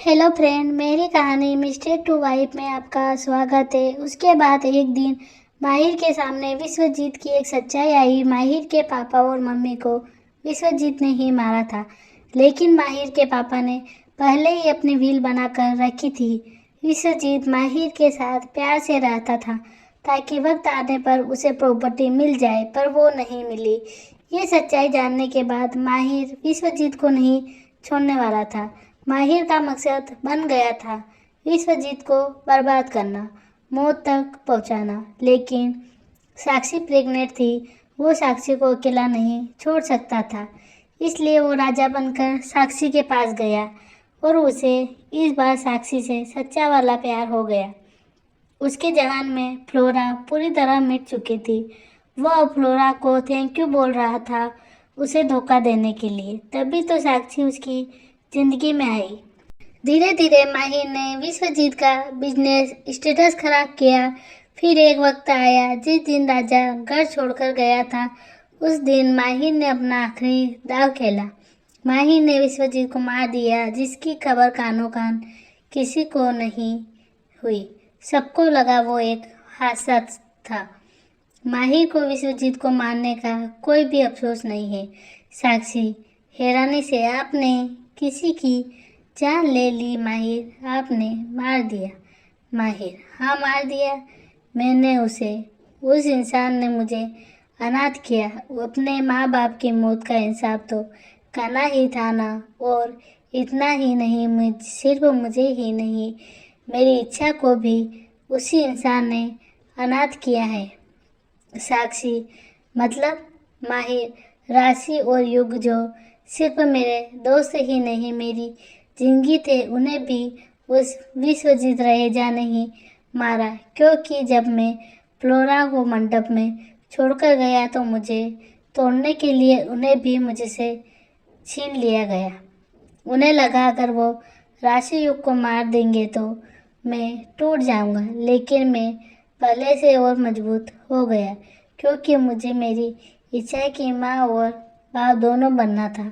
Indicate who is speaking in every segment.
Speaker 1: Hello friend, मेरी कहानी mistake to wife में आपका स्वागत है। उसके बाद एक दिन माहिर के सामने विश्वजीत की एक सच्चाई आई। माहिर के पापा और मम्मी को विश्वजीत ने ही मारा था, लेकिन माहिर के पापा ने पहले ही अपनी विल बनाकर रखी थी। विश्वजीत माहिर के साथ प्यार से रहता था ताकि वक्त आने पर उसे प्रॉपर्टी मिल जाए, पर वो नहीं मिली। ये सच्चाई जानने के बाद माहिर विश्वजीत को नहीं छोड़ने वाला था। माहिर का मकसद बन गया था विश्वजीत को बर्बाद करना, मौत तक पहुंचाना। लेकिन साक्षी प्रेग्नेंट थी, वो साक्षी को अकेला नहीं छोड़ सकता था। इसलिए वो राजा बनकर साक्षी के पास गया और उसे इस बार साक्षी से सच्चा वाला प्यार हो गया। उसके जहान में फ्लोरा पूरी तरह मिट चुकी थी। वह फ्लोरा को थैंक यू बोल रहा था, उसे धोखा देने के लिए। तभी तो साक्षी उसकी जिंदगी में आई। धीरे धीरे माहिर ने विश्वजीत का बिजनेस स्टेटस खराब किया। फिर एक वक्त आया जिस दिन राजा घर छोड़कर गया था। उस दिन माहिर ने अपना आखिरी दाव खेला। माहिर ने विश्वजीत को मार दिया, जिसकी खबर कानो कान किसी को नहीं हुई। सबको लगा वो एक हादसा था। माहिर को विश्वजीत को मारने का कोई भी अफसोस नहीं है। साक्षी हैरानी से, आपने किसी की जान ले ली माहिर, आपने मार दिया। माहिर: हाँ, मार दिया मैंने उसे। उस इंसान ने मुझे अनाथ किया। अपने माँ बाप की मौत का इंसाफ तो करना ही था ना। और इतना ही नहीं, सिर्फ मुझे ही नहीं, मेरी इच्छा को भी उसी इंसान ने अनाथ किया है। साक्षी: मतलब? माहिर: राशि और युग जो सिर्फ मेरे दोस्त ही नहीं मेरी जिंदगी थे, उन्हें भी उस विश्वजीत रहेजा ने ही मारा। क्योंकि जब मैं फ्लोरा को मंडप में छोड़कर गया तो मुझे तोड़ने के लिए उन्हें भी मुझसे छीन लिया गया। उन्हें लगा अगर वो राशि युग को मार देंगे तो मैं टूट जाऊंगा, लेकिन मैं पहले से और मजबूत हो गया, क्योंकि मुझे मेरी इच्छा की माँ और बाप दोनों बनना था।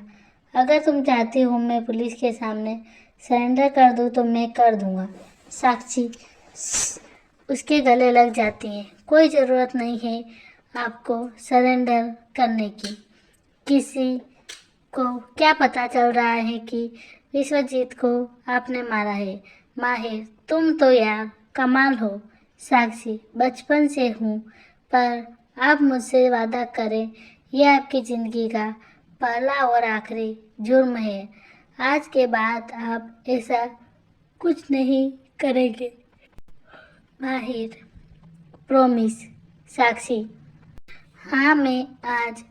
Speaker 1: अगर तुम चाहती हो मैं पुलिस के सामने सरेंडर कर दूं तो मैं कर दूंगा। साक्षी उसके गले लग जाती है। कोई ज़रूरत नहीं है आपको सरेंडर करने की। किसी को क्या पता चल रहा है कि विश्वजीत को आपने मारा है। माहिर: तुम तो यार कमाल हो। साक्षी: बचपन से हूँ, पर आप मुझसे वादा करें, यह आपकी ज़िंदगी का पहला और आखिरी जुर्म है। आज के बाद आप ऐसा कुछ नहीं करेंगे। माहिर: प्रॉमिस। साक्षी: हाँ, मैं आज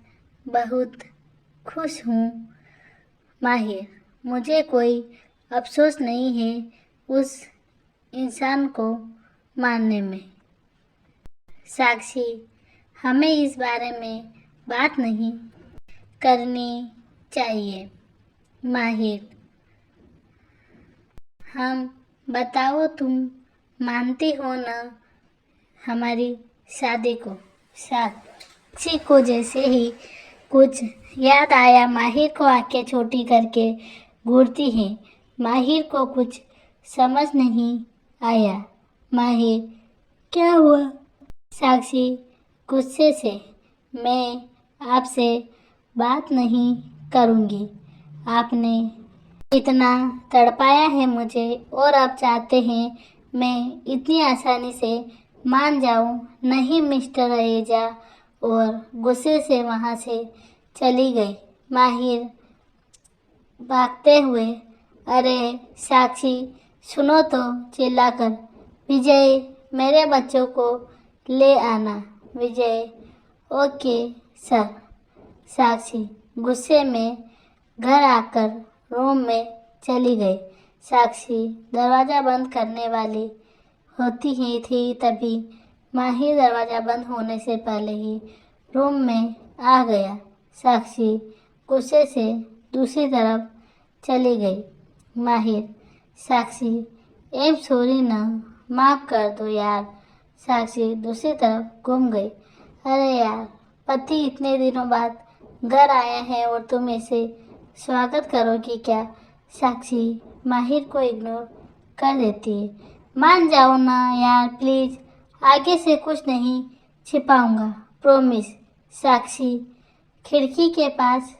Speaker 1: बहुत खुश हूँ। माहिर: मुझे कोई अफसोस नहीं है उस इंसान को मारने में। साक्षी: हमें इस बारे में बात नहीं करनी चाहिए। माहिर: हम बताओ, तुम मानती हो ना हमारी शादी को? साक्षी को जैसे ही कुछ याद आया, माहिर को आंखें छोटी करके घूरती है। माहिर को कुछ समझ नहीं आया। माहिर: क्या हुआ? साक्षी गुस्से से: मैं आपसे बात नहीं करूँगी। आपने इतना तड़पाया है मुझे और आप चाहते हैं मैं इतनी आसानी से मान जाऊं? नहीं मिस्टर रहेजा। और गुस्से से वहाँ से चली गई। माहिर भागते हुए: अरे साक्षी सुनो तो, चिल्लाकर, विजय मेरे बच्चों को ले आना। विजय: ओके सर। साक्षी गुस्से में घर आकर रूम में चली गई। साक्षी दरवाज़ा बंद करने वाली होती ही थी, तभी माहिर दरवाज़ा बंद होने से पहले ही रूम में आ गया। साक्षी गुस्से से दूसरी तरफ चली गई। माहिर: साक्षी एम सॉरी ना, माफ़ कर दो यार। साक्षी दूसरी तरफ घूम गई। अरे यार, पति इतने दिनों बाद घर आए हैं और तुम ऐसे स्वागत करोगी क्या? साक्षी माहिर को इग्नोर कर देती है। मान जाओ ना यार प्लीज़, आगे से कुछ नहीं छिपाऊंगा, प्रॉमिस। साक्षी खिड़की के पास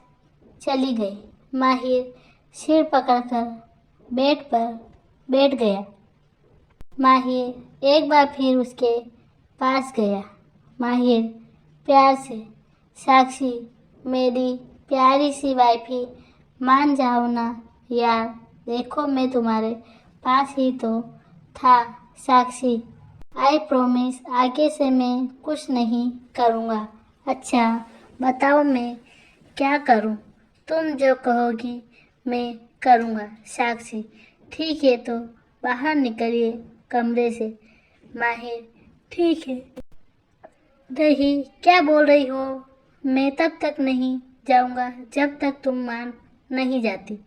Speaker 1: चली गई। माहिर सिर पकड़कर बेड पर बैठ गया। माहिर एक बार फिर उसके पास गया। माहिर प्यार से, साक्षी मेरी प्यारी सी वाइफी, मान जाओ ना यार, देखो मैं तुम्हारे पास ही तो था। साक्षी आई प्रॉमिस, आगे से मैं कुछ नहीं करूँगा। अच्छा बताओ मैं क्या करूँ? तुम जो कहोगी मैं करूँगा। साक्षी ठीक है तो बाहर निकलिए कमरे से। माहिर ठीक है। नहीं, क्या बोल रही हो? मैं तब तक नहीं जाऊंगा जब तक तुम मान नहीं जाती।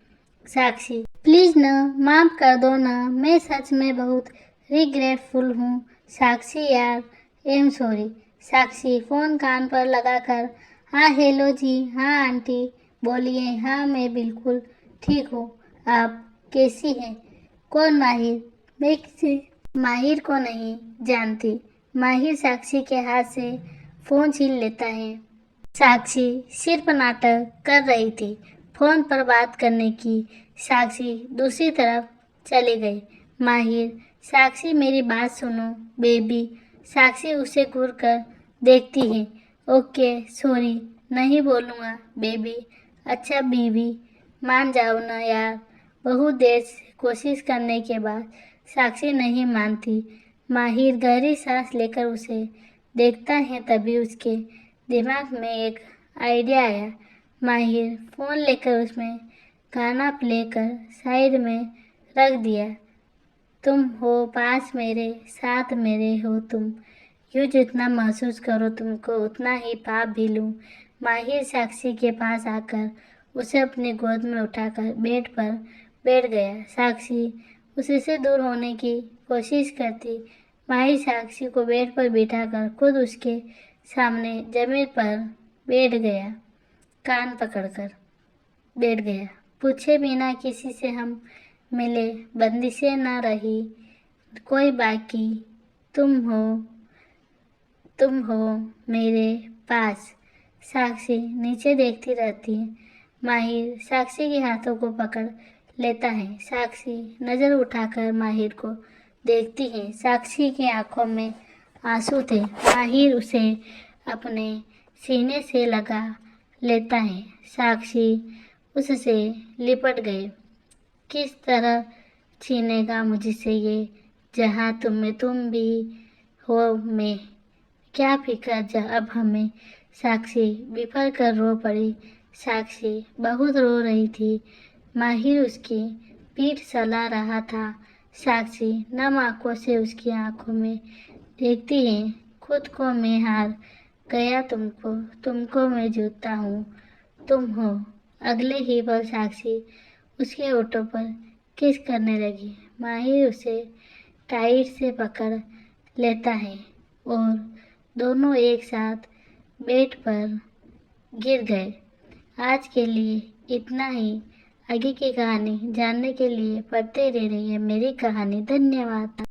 Speaker 1: साक्षी प्लीज ना, माफ कर दो ना, मैं सच में बहुत रिग्रेटफुल हूँ। साक्षी यार I am sorry. Sakshi phone कान पर लगाकर, हाँ हेलो जी, हाँ आंटी बोलिए। हाँ मैं बिल्कुल ठीक हूँ, आप कैसी हैं? कौन? माहिर। मैं किसी माहिर को नहीं जानती। माहिर साक्षी के हाथ से फोन छीन लेता है। साक्षी सिर्फ नाटक कर रही थी। फोन पर बात करने की साक्षी दूसरी तरफ चली गई। माहिर साक्षी मेरी बात सुनो बेबी। साक्षी उसे घूर कर देखती है। ओके सॉरी, नहीं बोलूँगा बेबी। अच्छा बीवी, मान जाओ ना यार। बहुत देर से कोशिश करने के बाद साक्षी नहीं मानती। माहिर गहरी सांस लेकर उसे देखता है। तभी उसके दिमाग में एक आइडिया आया। माहिर फ़ोन लेकर उसमें गाना प्ले कर साइड में रख दिया। तुम हो पास मेरे, साथ मेरे हो तुम, यूँ जितना महसूस करो तुमको उतना ही पाप भी लूँ। माहिर साक्षी के पास आकर उसे अपनी गोद में उठाकर बेड पर बैठ गया। साक्षी उससे दूर होने की कोशिश करती। माहिर साक्षी को बेड पर बिठाकर खुद उसके सामने जमीन पर बैठ गया। कान पकड़कर बैठ गया। पूछे बिना किसी से हम मिले, बंदिशें न रही कोई बाकी, तुम हो मेरे पास। साक्षी नीचे देखती रहती है। माहिर साक्षी के हाथों को पकड़ लेता है। साक्षी नज़र उठाकर माहिर को देखती है। साक्षी की आंखों में आंसू थे। माहिर उसे अपने सीने से लगा लेता है। साक्षी उससे लिपट गई। किस तरह छीनेगा मुझसे ये जहाँ तुम भी हो मैं, क्या फिक्र अब हमें। साक्षी बिफर कर रो पड़ी। साक्षी बहुत रो रही थी। माहिर उसकी पीठ सहला रहा था। साक्षी नम आंखों से उसकी आंखों में देखती है। खुद को मैं हार गया, तुमको मैं जीतता हूँ, तुम हो। अगले ही पल साक्षी उसके होठों पर किस करने लगी। माहिर उसे टाइट से पकड़ लेता है और दोनों एक साथ बेड पर गिर गए। आज के लिए इतना ही। आगे की कहानी जानने के लिए पढ़ते रहिए मेरी कहानी। धन्यवाद।